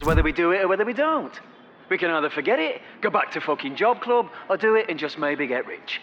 whether we do it or whether we don't. We can either forget it, go back to fucking job club, or do it and just maybe get rich.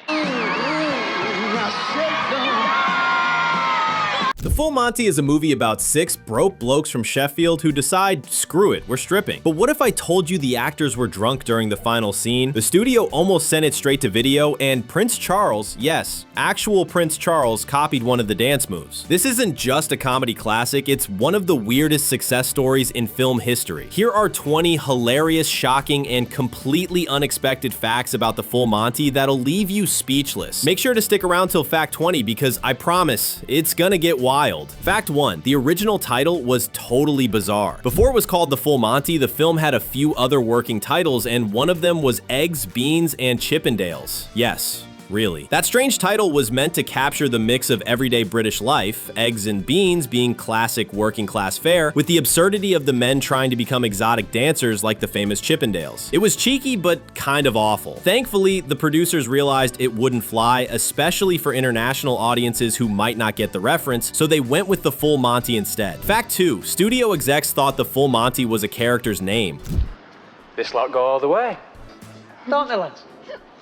The Full Monty is a movie about 6 broke blokes from Sheffield who decide, screw it, we're stripping. But what if I told you the actors were drunk during the final scene? The studio almost sent it straight to video, and Prince Charles, yes, actual Prince Charles, copied one of the dance moves. This isn't just a comedy classic, it's one of the weirdest success stories in film history. Here are 20 hilarious, shocking, and completely unexpected facts about the Full Monty that'll leave you speechless. Make sure to stick around till fact 20 because I promise, it's gonna get wild. Fact 1. The original title was totally bizarre. Before it was called The Full Monty, the film had a few other working titles, and one of them was Eggs, Beans, and Chippendales. Yes. Really. That strange title was meant to capture the mix of everyday British life, eggs and beans being classic working class fare, with the absurdity of the men trying to become exotic dancers like the famous Chippendales. It was cheeky, but kind of awful. Thankfully, the producers realized it wouldn't fly, especially for international audiences who might not get the reference, so they went with the Full Monty instead. Fact 2. Studio execs thought the Full Monty was a character's name. This lot go all the way. Don't they, lads?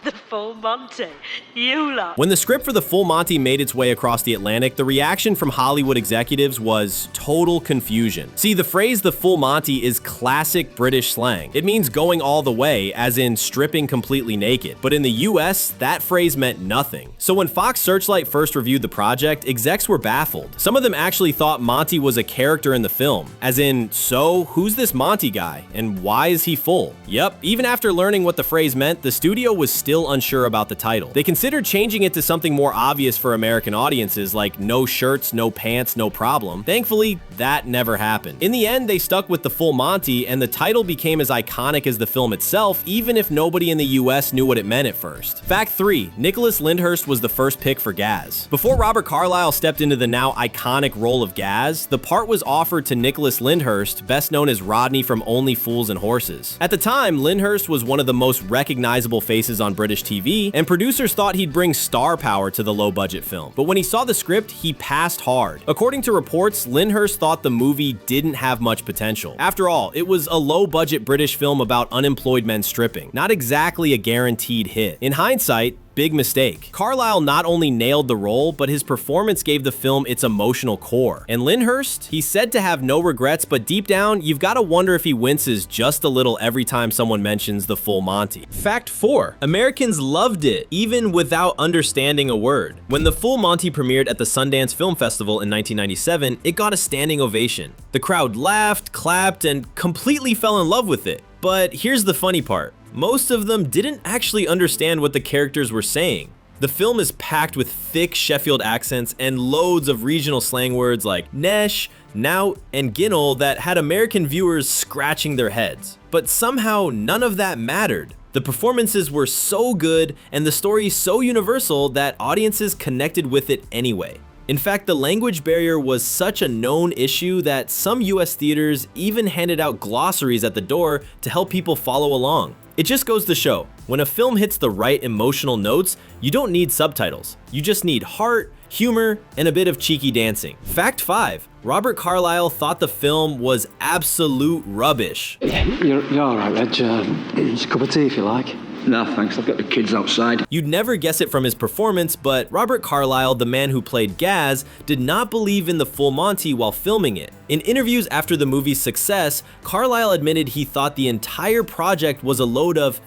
The Full Monty, you lot. When the script for The Full Monty made its way across the Atlantic, the reaction from Hollywood executives was total confusion. See, the phrase The Full Monty is classic British slang. It means going all the way, as in stripping completely naked. But in the US, that phrase meant nothing. So when Fox Searchlight first reviewed the project, execs were baffled. Some of them actually thought Monty was a character in the film, as in, so who's this Monty guy, and why is he full? Yep, even after learning what the phrase meant, the studio was still unsure about the title. They considered changing it to something more obvious for American audiences, like no shirts, no pants, no problem. Thankfully, that never happened. In the end, they stuck with The Full Monty, and the title became as iconic as the film itself, even if nobody in the US knew what it meant at first. Fact 3. Nicholas Lyndhurst was the first pick for Gaz. Before Robert Carlyle stepped into the now iconic role of Gaz, the part was offered to Nicholas Lyndhurst, best known as Rodney from Only Fools and Horses. At the time, Lyndhurst was one of the most recognizable faces on British TV, and producers thought he'd bring star power to the low-budget film. But when he saw the script, he passed hard. According to reports, Lyndhurst thought the movie didn't have much potential. After all, it was a low-budget British film about unemployed men stripping, not exactly a guaranteed hit. In hindsight, big mistake. Carlyle not only nailed the role, but his performance gave the film its emotional core. And Lyndhurst, he's said to have no regrets, but deep down, you've got to wonder if he winces just a little every time someone mentions The Full Monty. Fact 4. Americans loved it, even without understanding a word. When The Full Monty premiered at the Sundance Film Festival in 1997, it got a standing ovation. The crowd laughed, clapped, and completely fell in love with it. But here's the funny part. Most of them didn't actually understand what the characters were saying. The film is packed with thick Sheffield accents and loads of regional slang words like nesh, now, and ginnel that had American viewers scratching their heads. But somehow none of that mattered. The performances were so good and the story so universal that audiences connected with it anyway. In fact, the language barrier was such a known issue that some US theaters even handed out glossaries at the door to help people follow along. It just goes to show, when a film hits the right emotional notes, you don't need subtitles. You just need heart, humor, and a bit of cheeky dancing. Fact 5. Robert Carlyle thought the film was absolute rubbish. You're all right, Reg. Just a cup of tea if you like. No, thanks. I've got the kids outside. You'd never guess it from his performance, but Robert Carlyle, the man who played Gaz, did not believe in The Full Monty while filming it. In interviews after the movie's success, Carlyle admitted he thought the entire project was a load of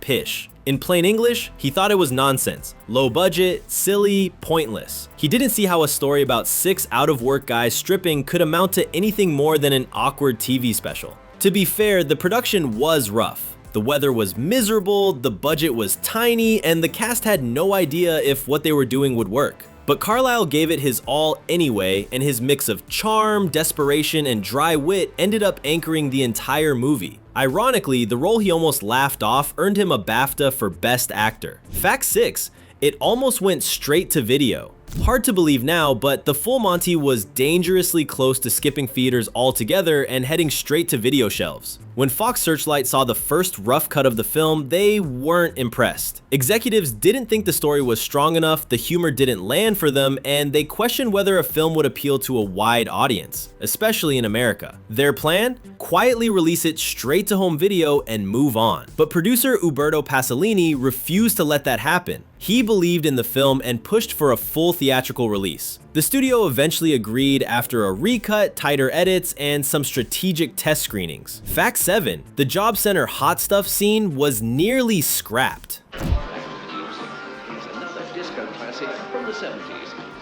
pish. In plain English, he thought it was nonsense, low budget, silly, pointless. He didn't see how a story about 6 out-of-work guys stripping could amount to anything more than an awkward TV special. To be fair, the production was rough. The weather was miserable, the budget was tiny, and the cast had no idea if what they were doing would work. But Carlyle gave it his all anyway, and his mix of charm, desperation, and dry wit ended up anchoring the entire movie. Ironically, the role he almost laughed off earned him a BAFTA for Best Actor. Fact 6. It almost went straight to video. Hard to believe now, but The Full Monty was dangerously close to skipping theaters altogether and heading straight to video shelves. When Fox Searchlight saw the first rough cut of the film, they weren't impressed. Executives didn't think the story was strong enough, the humor didn't land for them, and they questioned whether a film would appeal to a wide audience, especially in America. Their plan? Quietly release it straight to home video and move on. But producer Umberto Pasolini refused to let that happen. He believed in the film and pushed for a full theatrical release. The studio eventually agreed after a recut, tighter edits, and some strategic test screenings. Fact 7. The job center hot stuff scene was nearly scrapped.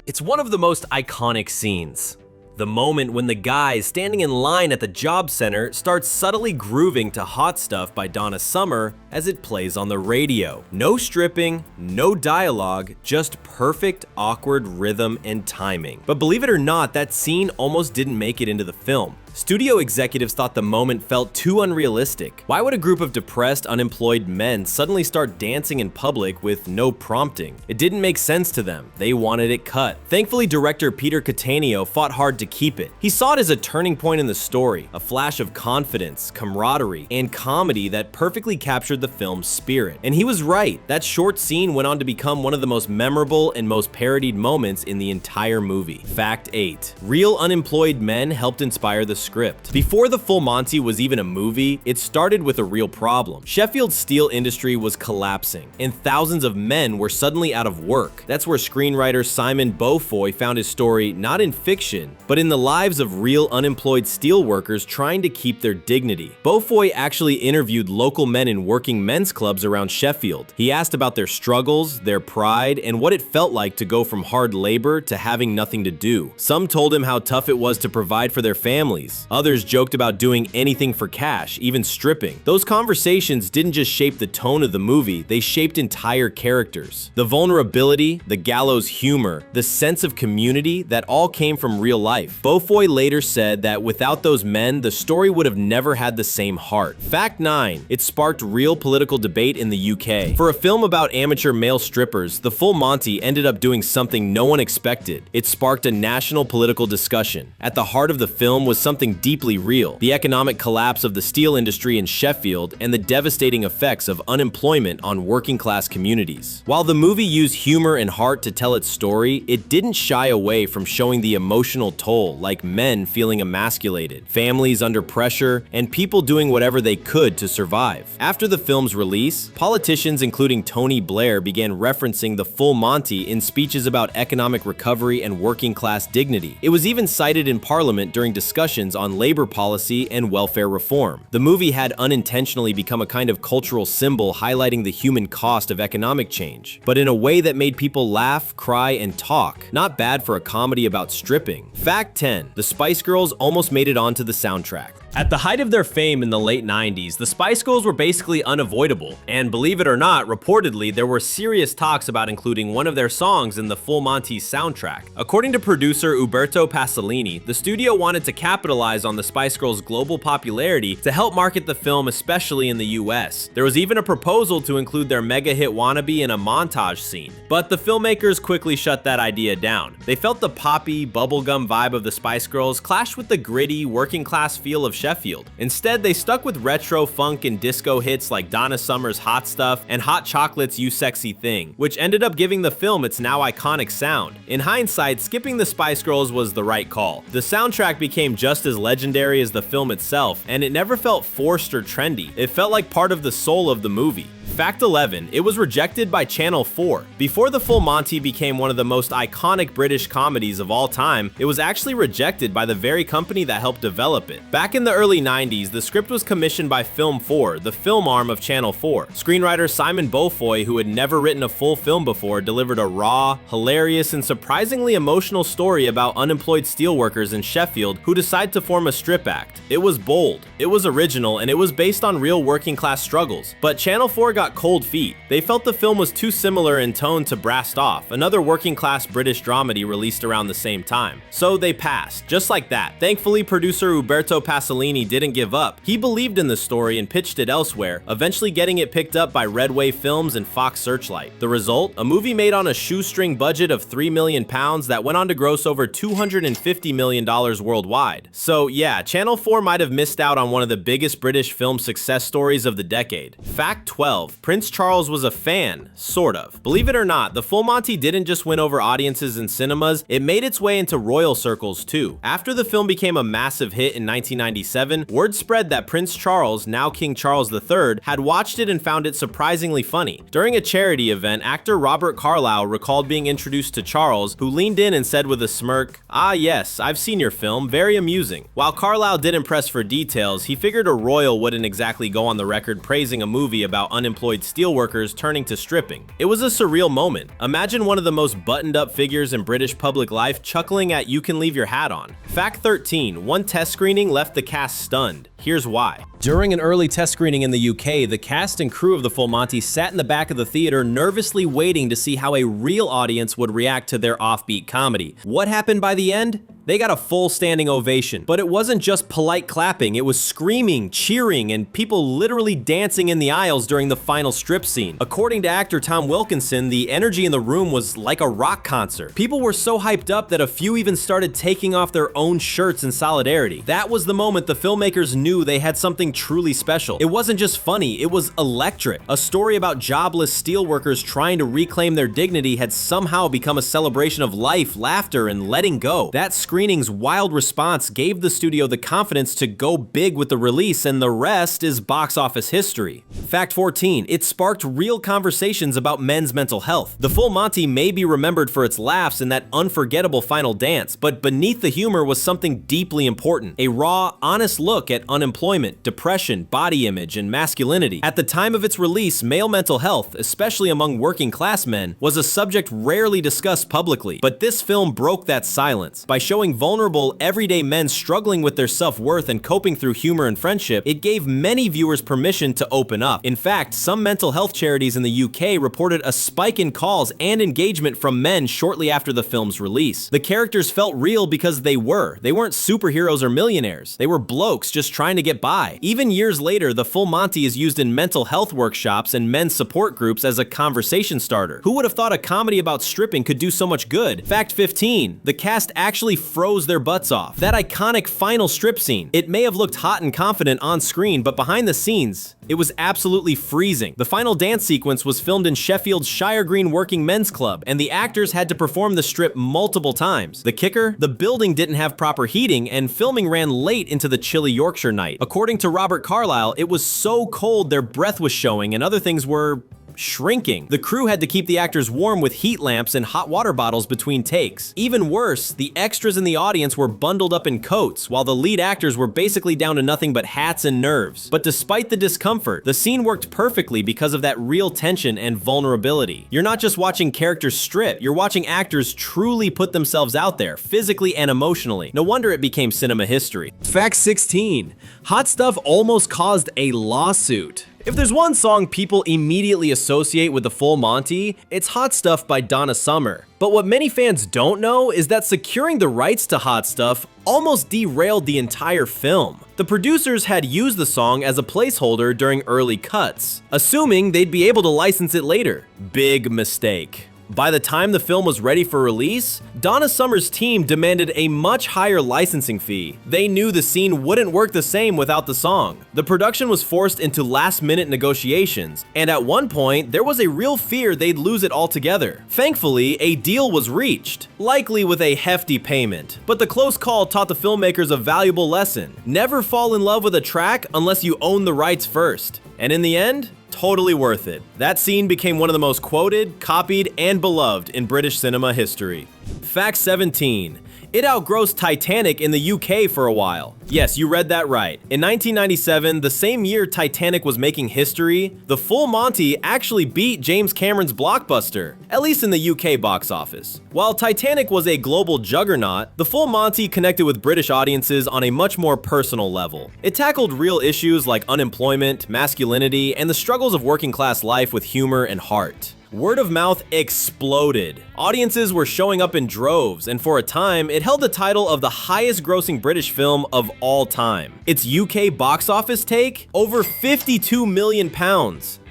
It's one of the most iconic scenes. The moment when the guy standing in line at the job center starts subtly grooving to Hot Stuff by Donna Summer as it plays on the radio. No stripping, no dialogue, just perfect awkward rhythm and timing. But believe it or not, that scene almost didn't make it into the film. Studio executives thought the moment felt too unrealistic. Why would a group of depressed, unemployed men suddenly start dancing in public with no prompting? It didn't make sense to them. They wanted it cut. Thankfully, director Peter Cattaneo fought hard to keep it. He saw it as a turning point in the story, a flash of confidence, camaraderie, and comedy that perfectly captured the film's spirit. And he was right. That short scene went on to become one of the most memorable and most parodied moments in the entire movie. Fact 8. Real unemployed men helped inspire the script. Before The Full Monty was even a movie, it started with a real problem. Sheffield's steel industry was collapsing, and thousands of men were suddenly out of work. That's where screenwriter Simon Beaufoy found his story not in fiction, but in the lives of real unemployed steel workers trying to keep their dignity. Beaufoy actually interviewed local men in working men's clubs around Sheffield. He asked about their struggles, their pride, and what it felt like to go from hard labor to having nothing to do. Some told him how tough it was to provide for their families. Others joked about doing anything for cash, even stripping. Those conversations didn't just shape the tone of the movie, they shaped entire characters. The vulnerability, the gallows humor, the sense of community, that all came from real life. Beaufoy later said that without those men, the story would have never had the same heart. Fact 9. It sparked real political debate in the UK. For a film about amateur male strippers, The Full Monty ended up doing something no one expected. It sparked a national political discussion. At the heart of the film was something deeply real: the economic collapse of the steel industry in Sheffield and the devastating effects of unemployment on working-class communities. While the movie used humor and heart to tell its story, it didn't shy away from showing the emotional toll, like men feeling emasculated, families under pressure, and people doing whatever they could to survive. After the film's release, politicians including Tony Blair began referencing The Full Monty in speeches about economic recovery and working-class dignity. It was even cited in Parliament during discussions on labor policy and welfare reform. The movie had unintentionally become a kind of cultural symbol highlighting the human cost of economic change, but in a way that made people laugh, cry, and talk. Not bad for a comedy about stripping. Fact 10. The Spice Girls almost made it onto the soundtrack. At the height of their fame in the late 90s, the Spice Girls were basically unavoidable, and believe it or not, reportedly, there were serious talks about including one of their songs in the Full Monty soundtrack. According to producer Umberto Pasolini, the studio wanted to capitalize on the Spice Girls' global popularity to help market the film, especially in the US. There was even a proposal to include their mega hit Wannabe in a montage scene, but the filmmakers quickly shut that idea down. They felt the poppy, bubblegum vibe of the Spice Girls clashed with the gritty, working-class feel of Sheffield. Instead, they stuck with retro funk and disco hits like Donna Summer's Hot Stuff and Hot Chocolate's You Sexy Thing, which ended up giving the film its now iconic sound. In hindsight, skipping the Spice Girls was the right call. The soundtrack became just as legendary as the film itself, and it never felt forced or trendy. It felt like part of the soul of the movie. Fact 11. It was rejected by Channel 4. Before The Full Monty became one of the most iconic British comedies of all time, it was actually rejected by the very company that helped develop it. Back in the early 90s, the script was commissioned by Film 4, the film arm of Channel 4. Screenwriter Simon Beaufoy, who had never written a full film before, delivered a raw, hilarious, and surprisingly emotional story about unemployed steelworkers in Sheffield who decide to form a strip act. It was bold, it was original, and it was based on real working-class struggles. But Channel 4 got got cold feet. They felt the film was too similar in tone to Brassed Off, another working-class British dramedy released around the same time. So they passed, just like that. Thankfully, producer Uberto Pasolini didn't give up. He believed in the story and pitched it elsewhere, eventually getting it picked up by Red Wave Films and Fox Searchlight. The result? A movie made on a shoestring budget of £3 million that went on to gross over $250 million worldwide. So yeah, Channel 4 might have missed out on one of the biggest British film success stories of the decade. Fact 12. Prince Charles was a fan, sort of. Believe it or not, The Full Monty didn't just win over audiences in cinemas, it made its way into royal circles too. After the film became a massive hit in 1997, word spread that Prince Charles, now King Charles III, had watched it and found it surprisingly funny. During a charity event, actor Robert Carlyle recalled being introduced to Charles, who leaned in and said with a smirk, "Ah yes, I've seen your film, very amusing." While Carlyle didn't press for details, he figured a royal wouldn't exactly go on the record praising a movie about unemployed steelworkers turning to stripping. It was a surreal moment. Imagine one of the most buttoned-up figures in British public life chuckling at "You can leave your hat on." Fact 13. One test screening left the cast stunned. Here's why. During an early test screening in the UK, the cast and crew of The Full Monty sat in the back of the theater nervously waiting to see how a real audience would react to their offbeat comedy. What happened by the end? They got a full standing ovation. But it wasn't just polite clapping, it was screaming, cheering, and people literally dancing in the aisles during the final strip scene. According to actor Tom Wilkinson, the energy in the room was like a rock concert. People were so hyped up that a few even started taking off their own shirts in solidarity. That was the moment the filmmakers knew they had something truly special. It wasn't just funny, it was electric. A story about jobless steelworkers trying to reclaim their dignity had somehow become a celebration of life, laughter, and letting go. That screening's wild response gave the studio the confidence to go big with the release, and the rest is box office history. Fact 14. It sparked real conversations about men's mental health. The Full Monty may be remembered for its laughs and that unforgettable final dance, but beneath the humor was something deeply important. A raw, honest look at unemployment, depression, body image, and masculinity. At the time of its release, male mental health, especially among working class men, was a subject rarely discussed publicly, but this film broke that silence. By showing vulnerable, everyday men struggling with their self-worth and coping through humor and friendship, it gave many viewers permission to open up. In fact, some mental health charities in the UK reported a spike in calls and engagement from men shortly after the film's release. The characters felt real because they weren't superheroes or millionaires. They were blokes just trying to get by. Even years later, The Full Monty is used in mental health workshops and men's support groups as a conversation starter. Who would have thought a comedy about stripping could do so much good? Fact 15. The cast actually froze their butts off. That iconic final strip scene. It may have looked hot and confident on screen, but behind the scenes, it was absolutely freezing. The final dance sequence was filmed in Sheffield's Shire Green Working Men's Club, and the actors had to perform the strip multiple times. The kicker? The building didn't have proper heating, and filming ran late into the chilly Yorkshire night. According to Robert Carlyle, it was so cold their breath was showing and other things were shrinking. The crew had to keep the actors warm with heat lamps and hot water bottles between takes. Even worse, the extras in the audience were bundled up in coats, while the lead actors were basically down to nothing but hats and nerves. But despite the discomfort, the scene worked perfectly because of that real tension and vulnerability. You're not just watching characters strip, you're watching actors truly put themselves out there, physically and emotionally. No wonder it became cinema history. Fact 16. Hot Stuff almost caused a lawsuit. If there's one song people immediately associate with The Full Monty, it's Hot Stuff by Donna Summer. But what many fans don't know is that securing the rights to Hot Stuff almost derailed the entire film. The producers had used the song as a placeholder during early cuts, assuming they'd be able to license it later. Big mistake. By the time the film was ready for release, Donna Summer's team demanded a much higher licensing fee. They knew the scene wouldn't work the same without the song. The production was forced into last-minute negotiations, and at one point, there was a real fear they'd lose it altogether. Thankfully, a deal was reached, likely with a hefty payment. But the close call taught the filmmakers a valuable lesson. Never fall in love with a track unless you own the rights first. And in the end, totally worth it. That scene became one of the most quoted, copied, and beloved in British cinema history. Fact 17. It outgrossed Titanic in the UK for a while. Yes, you read that right. In 1997, the same year Titanic was making history, The Full Monty actually beat James Cameron's blockbuster, at least in the UK box office. While Titanic was a global juggernaut, The Full Monty connected with British audiences on a much more personal level. It tackled real issues like unemployment, masculinity, and the struggles of working-class life with humor and heart. Word of mouth exploded. Audiences were showing up in droves, and for a time, it held the title of the highest grossing British film of all time. Its UK box office take? Over £52 million.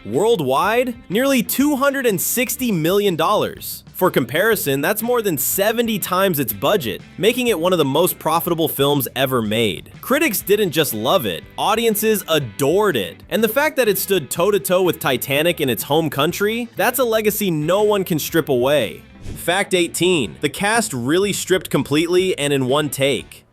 Worldwide? Nearly $260 million. For comparison, that's more than 70 times its budget, making it one of the most profitable films ever made. Critics didn't just love it, audiences adored it. And the fact that it stood toe-to-toe with Titanic in its home country, that's a legacy no one can strip away. Fact 18. The cast really stripped completely and in one take.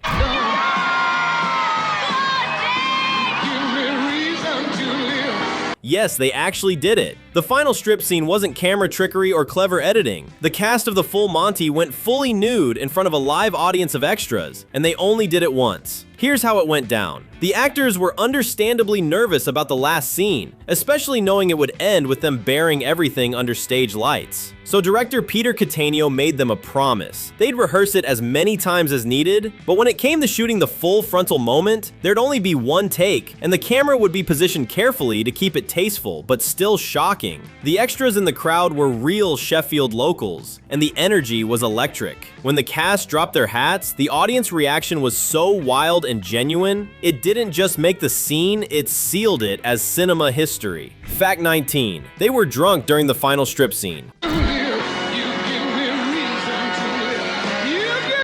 Yes, they actually did it. The final strip scene wasn't camera trickery or clever editing. The cast of The Full Monty went fully nude in front of a live audience of extras, and they only did it once. Here's how it went down. The actors were understandably nervous about the last scene, especially knowing it would end with them bearing everything under stage lights. So director Peter Cattaneo made them a promise. They'd rehearse it as many times as needed, but when it came to shooting the full frontal moment, there'd only be one take, and the camera would be positioned carefully to keep it tasteful, but still shocking. The extras in the crowd were real Sheffield locals, and the energy was electric. When the cast dropped their hats, the audience reaction was so wild and genuine, it didn't just make the scene, it sealed it as cinema history. Fact 19. They were drunk during the final strip scene.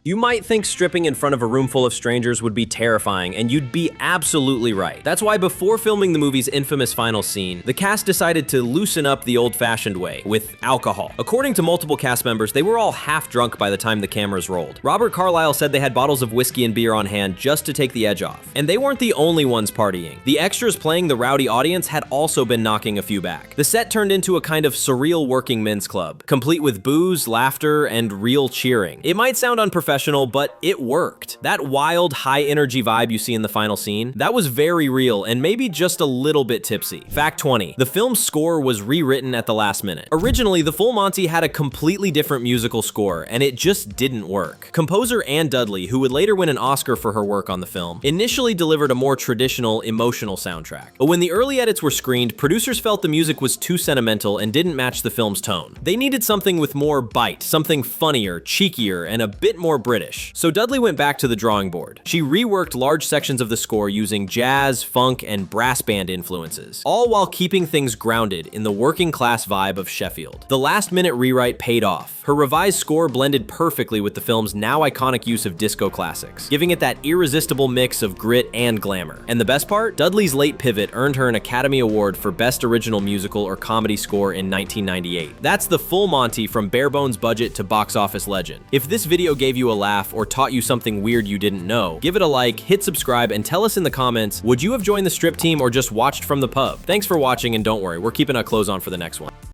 You might think stripping in front of a room full of strangers would be terrifying, and you'd be absolutely right. That's why before filming the movie's infamous final scene, the cast decided to loosen up the old-fashioned way, with alcohol. According to multiple cast members, they were all half drunk by the time the cameras rolled. Robert Carlyle said they had bottles of whiskey and beer on hand just to take the edge off. And they weren't the only ones partying. The extras playing the rowdy audience had also been knocking a few back. The set turned into a kind of surreal working men's club, complete with booze, laughter, and real cheering. It might sound unprofessional, but it worked. That wild, high-energy vibe you see in the final scene, that was very real and maybe just a little bit tipsy. Fact 20. The film's score was rewritten at the last minute. Originally, The Full Monty had a completely different musical score, and it just didn't work. Composer Anne Dudley, who would later win an Oscar for her work on the film, initially delivered a more traditional, emotional soundtrack. But when the early edits were screened, producers felt the music was too sentimental and didn't match the film's tone. They needed something with more bite, something funnier, cheekier, and a bit more British. So Dudley went back to the drawing board. She reworked large sections of the score using jazz, funk, and brass band influences, all while keeping things grounded in the working class vibe of Sheffield. The last-minute rewrite paid off. Her revised score blended perfectly with the film's now iconic use of disco classics, giving it that irresistible mix of grit and glamour. And the best part? Dudley's late pivot earned her an Academy Award for Best Original Musical or Comedy Score in 1998. That's The Full Monty from bare bones budget to box office legend. If this video gave you a laugh or taught you something weird you didn't know, give it a like, hit subscribe, and tell us in the comments, would you have joined the strip team or just watched from the pub? Thanks for watching, and don't worry, we're keeping our clothes on for the next one.